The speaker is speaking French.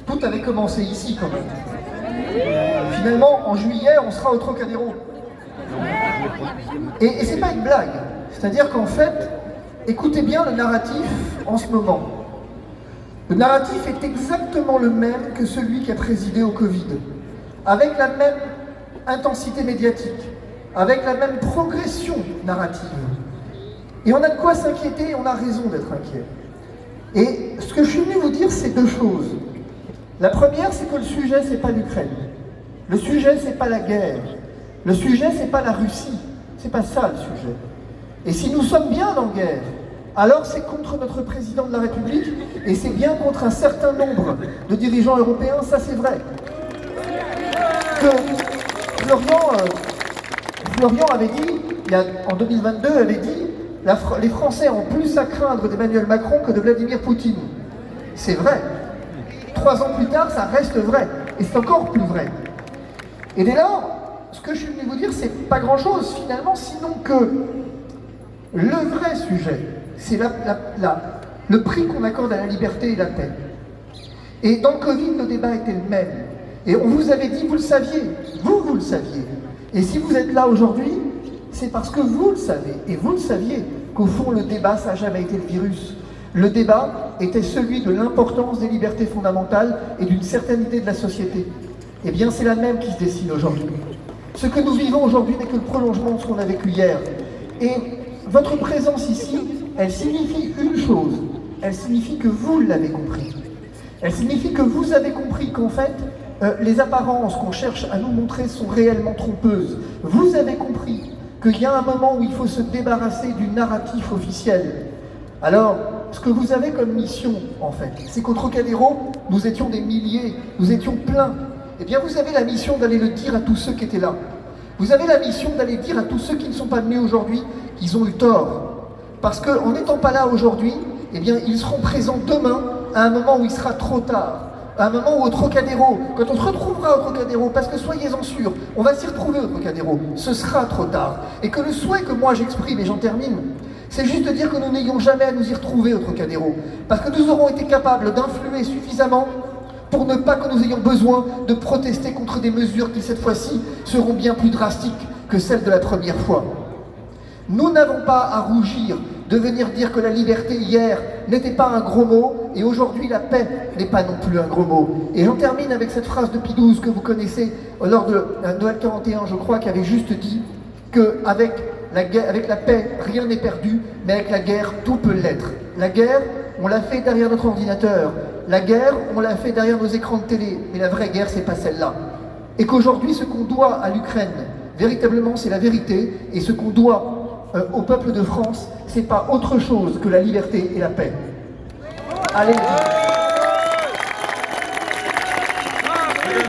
Tout avait commencé ici quand même. Finalement, en juillet, on sera au Trocadéro. Et c'est pas une blague. C'est-à-dire qu'en fait, écoutez bien le narratif en ce moment. Le narratif est exactement le même que celui qui a présidé au Covid, avec la même intensité médiatique, avec la même progression narrative. Et on a de quoi s'inquiéter et on a raison d'être inquiet. Et ce que je suis venu vous dire, c'est deux choses. La première, c'est que le sujet, c'est pas l'Ukraine. Le sujet, c'est pas la guerre. Le sujet, c'est pas la Russie. C'est pas ça le sujet. Et si nous sommes bien en guerre, alors c'est contre notre président de la République et c'est bien contre un certain nombre de dirigeants européens, ça c'est vrai. Que Florian avait dit, en 2022, avait dit les Français ont plus à craindre d'Emmanuel Macron que de Vladimir Poutine. C'est vrai. 3 ans plus tard, ça reste vrai. Et c'est encore plus vrai. Et dès lors, ce que je suis venu vous dire, c'est pas grand-chose finalement, sinon que le vrai sujet, c'est le prix qu'on accorde à la liberté et la paix. Et dans le Covid, le débat était le même. Et on vous avait dit, vous le saviez, vous le saviez. Et si vous êtes là aujourd'hui, c'est parce que vous le savez, et vous le saviez, qu'au fond, le débat, ça n'a jamais été le virus. Le débat était celui de l'importance des libertés fondamentales et d'une certaine idée de la société. Eh bien, c'est la même qui se dessine aujourd'hui. Ce que nous vivons aujourd'hui n'est que le prolongement de ce qu'on a vécu hier. Et votre présence ici, elle signifie une chose. Elle signifie que vous l'avez compris. Elle signifie que vous avez compris qu'en fait, les apparences qu'on cherche à nous montrer sont réellement trompeuses. Vous avez compris qu'il y a un moment où il faut se débarrasser du narratif officiel. Alors, ce que vous avez comme mission, en fait, c'est qu'au Trocadéro, nous étions des milliers, nous étions pleins. Eh bien, vous avez la mission d'aller le dire à tous ceux qui étaient là. Vous avez la mission d'aller dire à tous ceux qui ne sont pas venus aujourd'hui qu'ils ont eu tort. Parce qu'en n'étant pas là aujourd'hui, eh bien, ils seront présents demain à un moment où il sera trop tard. À un moment où au Trocadéro, quand on se retrouvera au Trocadéro, parce que soyez-en sûrs, on va s'y retrouver au Trocadéro, ce sera trop tard. Et que le souhait que moi j'exprime, et j'en termine, c'est juste de dire que nous n'ayons jamais à nous y retrouver au Trocadéro. Parce que nous aurons été capables d'influer suffisamment pour ne pas que nous ayons besoin de protester contre des mesures qui, cette fois-ci, seront bien plus drastiques que celles de la première fois. Nous n'avons pas à rougir de venir dire que la liberté hier n'était pas un gros mot et aujourd'hui la paix n'est pas non plus un gros mot. Et j'en termine avec cette phrase de Pie XII que vous connaissez lors de Noël 41, je crois, qui avait juste dit qu'avec la paix, rien n'est perdu, mais avec la guerre, tout peut l'être. La guerre, on l'a fait derrière notre ordinateur. La guerre, on l'a fait derrière nos écrans de télé. Mais la vraie guerre, c'est pas celle-là. Et qu'aujourd'hui, ce qu'on doit à l'Ukraine, véritablement, c'est la vérité. Et ce qu'on doit au peuple de France, c'est pas autre chose que la liberté et la paix. Allez.